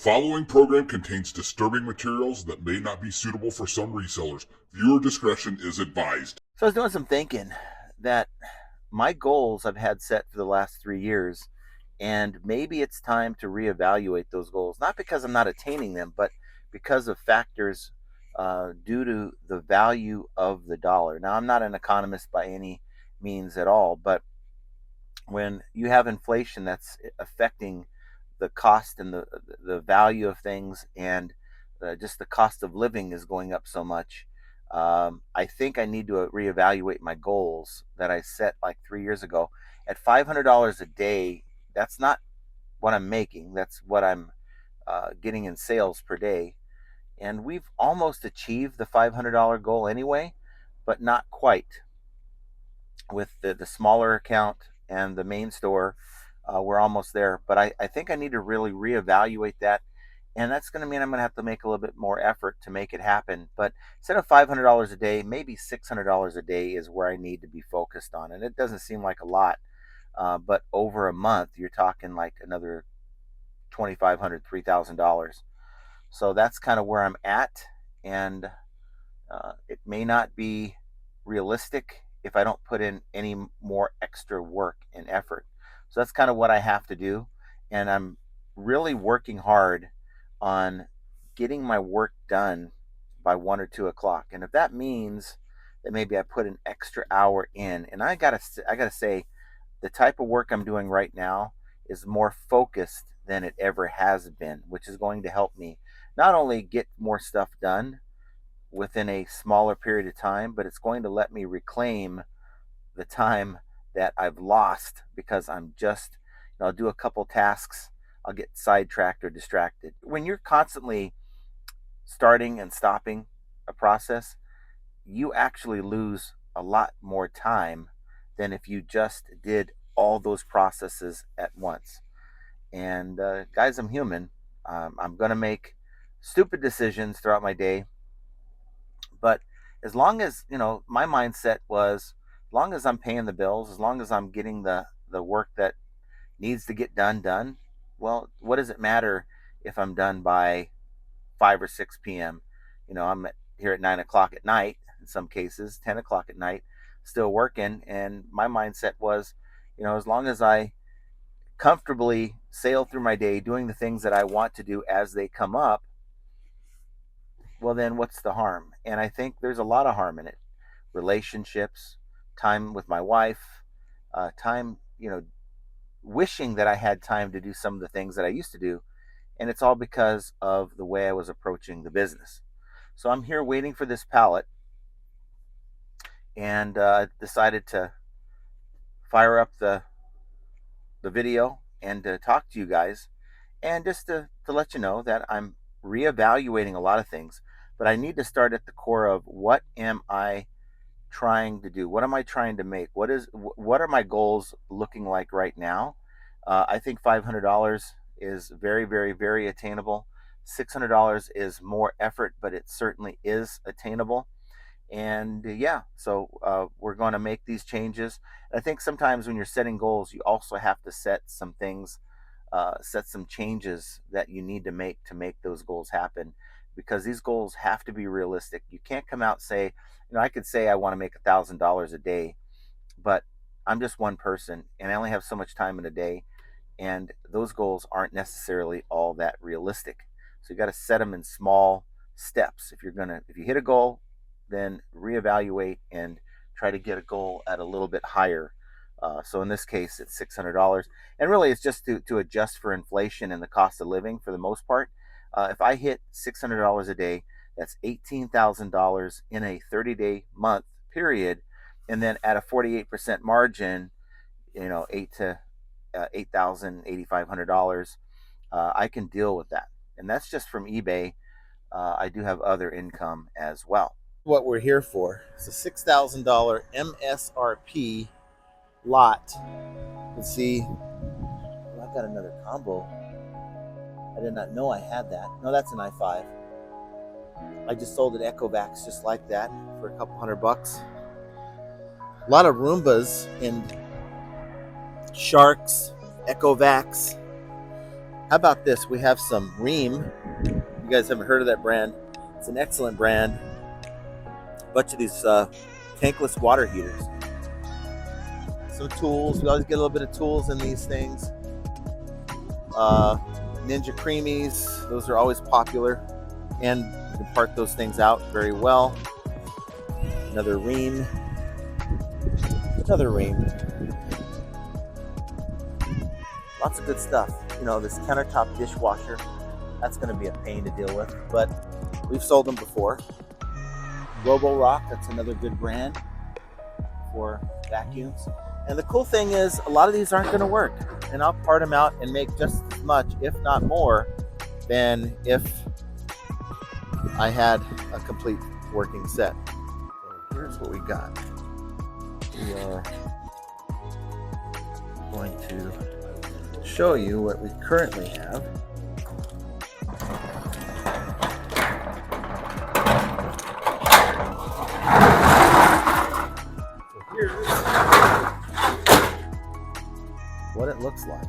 following program contains disturbing materials that may not be suitable for some resellers. Viewer discretion is advised. So I was doing some thinking that my goals I've had set for the last 3 years, and maybe it's time to reevaluate those goals. Not because I'm not attaining them, but because of factors due to the value of the dollar. Now, I'm not an economist by any means at all, but when you have inflation that's affecting the cost and the value of things, and just the cost of living is going up so much. I think I need to reevaluate my goals that I set like 3 years ago. At $500 a day, that's not what I'm making. That's what I'm getting in sales per day. And we've almost achieved the $500 goal anyway, but not quite. With the smaller account and the main store, we're almost there. But I think I need to really reevaluate that. And that's going to mean I'm going to have to make a little bit more effort to make it happen. But instead of $500 a day, maybe $600 a day is where I need to be focused on. And it doesn't seem like a lot, but over a month, you're talking like another $2,500, $3,000. So that's kind of where I'm at. And it may not be realistic if I don't put in any more extra work and effort. So that's kind of what I have to do. And I'm really working hard on getting my work done by 1 or 2 o'clock. And if that means that maybe I put an extra hour in, and I gotta say, the type of work I'm doing right now is more focused than it ever has been, which is going to help me not only get more stuff done within a smaller period of time, but it's going to let me reclaim the time that I've lost because I'll do a couple tasks, I'll get sidetracked or distracted. When you're constantly starting and stopping a process, you actually lose a lot more time than if you just did all those processes at once. And guys, I'm human. I'm going to make stupid decisions throughout my day, but as long as, my mindset was, as long as I'm paying the bills, as long as I'm getting the work that needs to get done, well, what does it matter if I'm done by 5 or 6 p.m.? I'm here at 9 o'clock at night, in some cases, 10 o'clock at night, still working. And my mindset was, as long as I comfortably sail through my day doing the things that I want to do as they come up, well, then what's the harm? And I think there's a lot of harm in it. Relationships, time with my wife, time, wishing that I had time to do some of the things that I used to do. And it's all because of the way I was approaching the business. So I'm here waiting for this pallet, and decided to fire up the video and to talk to you guys, and just to let you know that I'm reevaluating a lot of things, but I need to start at the core of what am I trying to do? What am I trying to make? What are my goals looking like right now? I think $500 is very, very, very attainable. $600 is more effort, but it certainly is attainable. And yeah, so we're going to make these changes. I think sometimes when you're setting goals, you also have to set some things, set some changes that you need to make those goals happen, because these goals have to be realistic. You can't come out and say, I could say I want to make $1,000 a day, but I'm just one person and I only have so much time in a day, and those goals aren't necessarily all that realistic. So you got to set them in small steps. If you hit a goal, then reevaluate and try to get a goal at a little bit higher. So in this case, it's $600, and really it's just to adjust for inflation and the cost of living for the most part. If I hit $600 a day, that's $18,000 in a 30-day month period, and then at a 48% margin, $8,500. I can deal with that, and that's just from eBay. I do have other income as well. What we're here for. It's a $6,000 MSRP lot. Let's see. Well, I've got another combo. I did not know I had that. No, that's an i5. I just sold an Echovacs just like that for a couple $100. A lot of Roombas and Sharks, Echovacs. How about this? We have some Ream. You guys haven't heard of that brand. It's an excellent brand. A bunch of these tankless water heaters. Some tools. We always get a little bit of tools in these things. Ninja Creamies. Those are always popular. And you can part those things out very well. Another Ream. Another Ream. Lots of good stuff. You know, this countertop dishwasher, that's going to be a pain to deal with, but we've sold them before. Robo-Rock, that's another good brand for vacuums. And the cool thing is, a lot of these aren't going to work. And I'll part them out and make just as much, if not more, than if I had a complete working set. So here's what we got. We are going to show you what we currently have. So here's what it looks like.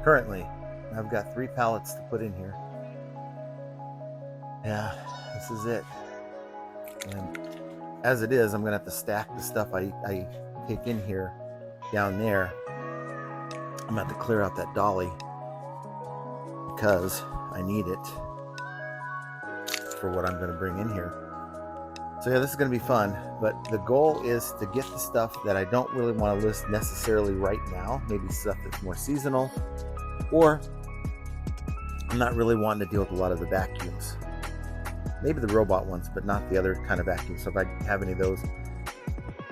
Currently, I've got 3 pallets to put in here. Yeah, this is it. And as it is, I'm gonna have to stack the stuff I take in here down there. I'm gonna have to clear out that dolly because I need it for what I'm gonna bring in here. So yeah, this is gonna be fun, but the goal is to get the stuff that I don't really want to list necessarily right now, maybe stuff that's more seasonal, or I'm not really wanting to deal with a lot of the vacuums. Maybe the robot ones, but not the other kind of vacuums. So if I have any of those,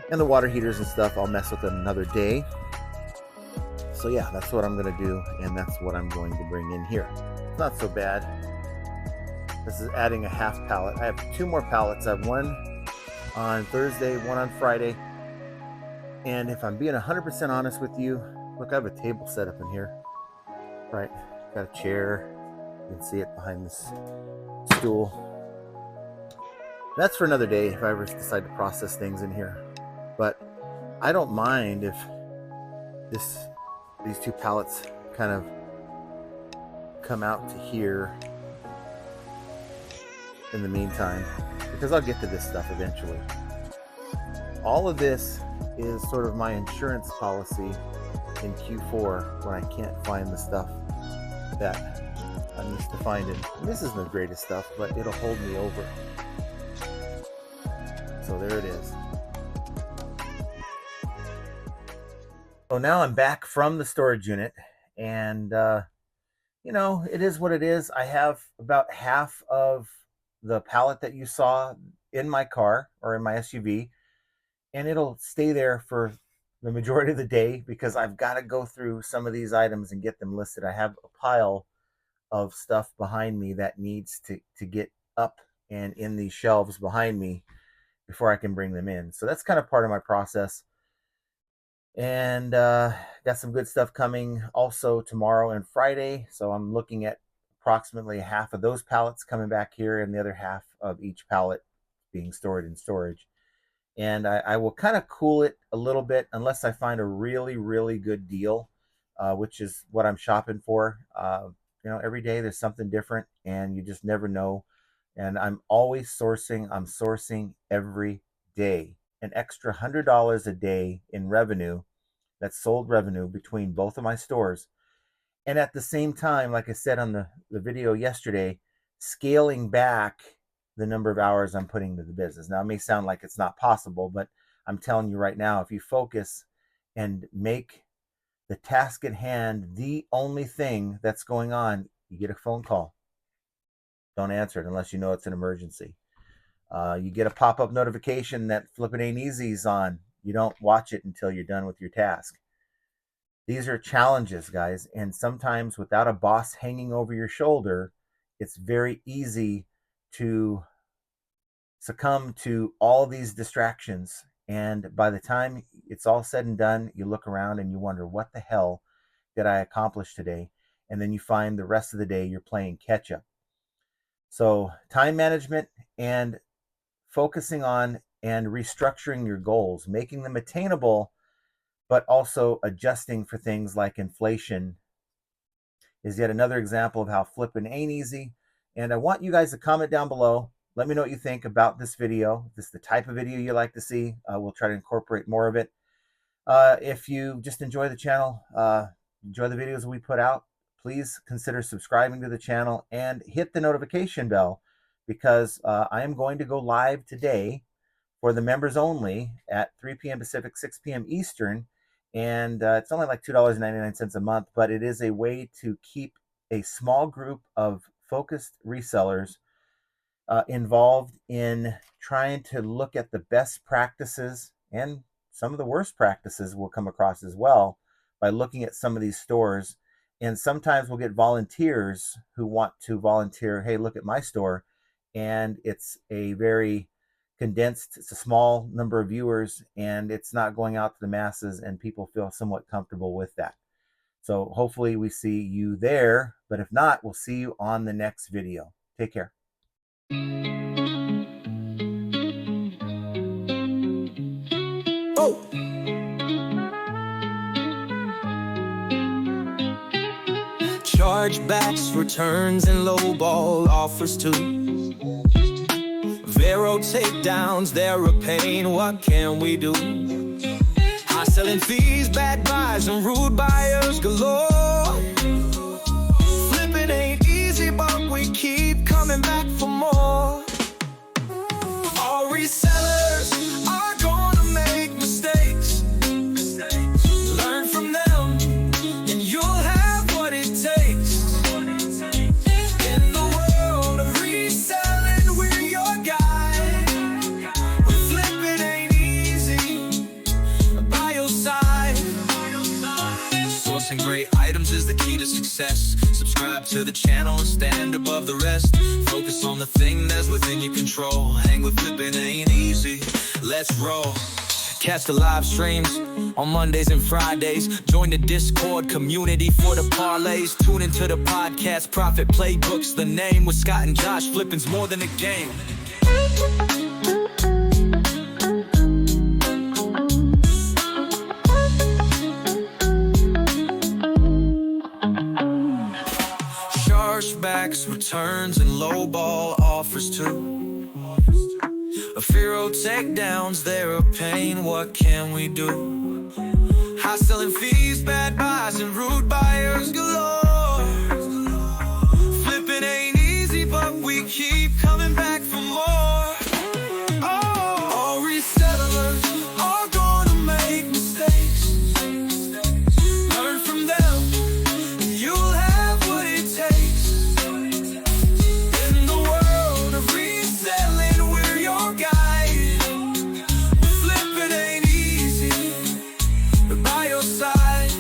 and the water heaters and stuff, I'll mess with them another day. So yeah, that's what I'm going to do, and that's what I'm going to bring in here. It's not so bad. This is adding a half pallet. I have 2 more pallets. I have one on Thursday, one on Friday. And if I'm being 100% honest with you, look, I have a table set up in here. Right, got a chair. You can see it behind this stool. That's for another day if I ever decide to process things in here. But I don't mind if these 2 pallets kind of come out to here in the meantime, because I'll get to this stuff eventually. All of this is sort of my insurance policy in Q4 when I can't find the stuff that I'm used to finding. And this isn't the greatest stuff, but it'll hold me over. So there it is. So now I'm back from the storage unit, and you know, it is what it is. I have about half of the pallet that you saw in my car or in my SUV, and it'll stay there for the majority of the day because I've got to go through some of these items and get them listed. I have a pile of stuff behind me that needs to get up and in these shelves behind me before I can bring them in. So that's kind of part of my process. And got some good stuff coming also tomorrow and Friday. So I'm looking at approximately half of those pallets coming back here and the other half of each pallet being stored in storage. And I will kind of cool it a little bit unless I find a really, really good deal, which is what I'm shopping for. You know, every day there's something different and you just never know. And I'm always sourcing. I'm sourcing every day. An extra $100 a day in revenue, that's sold revenue between both of my stores. And at the same time, like I said on the video yesterday, scaling back the number of hours I'm putting into the business. Now, it may sound like it's not possible, but I'm telling you right now, if you focus and make the task at hand the only thing that's going on, you get a phone call. Don't answer it unless you know it's an emergency. You get a pop-up notification that Flippin' Ain't Easy's on. You don't watch it until you're done with your task. These are challenges, guys, and sometimes without a boss hanging over your shoulder, it's very easy to succumb to all these distractions. And by the time it's all said and done, you look around and you wonder, what the hell did I accomplish today? And then you find the rest of the day you're playing catch up. So time management and focusing on and restructuring your goals, making them attainable, but also adjusting for things like inflation is yet another example of how flipping ain't easy. And I want you guys to comment down below. Let me know what you think about this video. If this is the type of video you like to see, we'll try to incorporate more of it. If you just enjoy the channel, enjoy the videos we put out, please consider subscribing to the channel and hit the notification bell, because I am going to go live today for the members only at 3 p.m. Pacific, 6 p.m. Eastern. And it's only like $2.99 a month, but it is a way to keep a small group of focused resellers involved in trying to look at the best practices, and some of the worst practices we'll come across as well by looking at some of these stores. And sometimes we'll get volunteers who want to volunteer, hey, look at my store. And it's a very condensed, it's a small number of viewers, and it's not going out to the masses, and people feel somewhat comfortable with that. So hopefully we see you there, but if not, we'll see you on the next video. Take care. Oh. Chargebacks, returns, and lowball offers too. Vero takedowns, they're a pain, what can we do? High selling fees, bad buys, and rude buyers galore. Flipping ain't easy, but we keep coming back for more. All resellers are gonna make mistakes. Learn from them, and you'll have what it takes. In the world of reselling, we're your guide. Flipping ain't easy, by your side. Sourcing great items is the key to success. Subscribe to the channel and stand above the rest. Focus on the thing that's within your control. Hang with flipping ain't easy. Let's roll. Catch the live streams on Mondays and Fridays. Join the Discord community for the parlays. Tune into the podcast Profit Playbooks. The name with Scott and Josh. Flipping's more than a game. Chargebacks, returns, and lowball offers too. A Fero takedowns, they're a pain, what can we do? High selling fees, bad buys, and rude buyers galore. Flipping ain't easy, but we keep coming back for more. Oh, all resellers are gonna make mistakes. Learn from them, and you'll have what it takes. In the world of reselling, we're your guide. Flipping ain't easy, but by your side.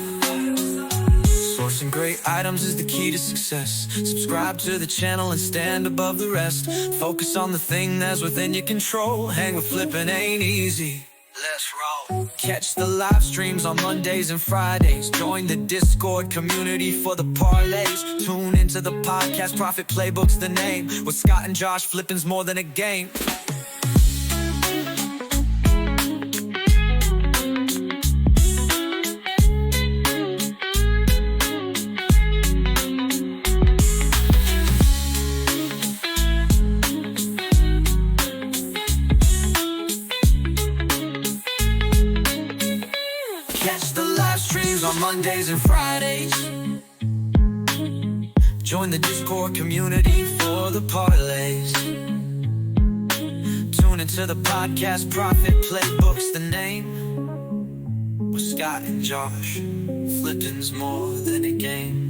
Sourcing great items is the key to success. Subscribe to the channel and stand above the rest. Focus on the thing that's within your control. Hang with flipping ain't easy. Let's roll. Catch the live streams on Mondays and Fridays. Join the Discord community for the parlays. Tune into the podcast Profit Playbooks, the name. With Scott and Josh, flipping's more than a game. Catch the live streams on Mondays and Fridays. Join the Discord community for the parlays. Tune into the podcast Profit Playbooks, the name. With Scott and Josh, flipping's more than a game.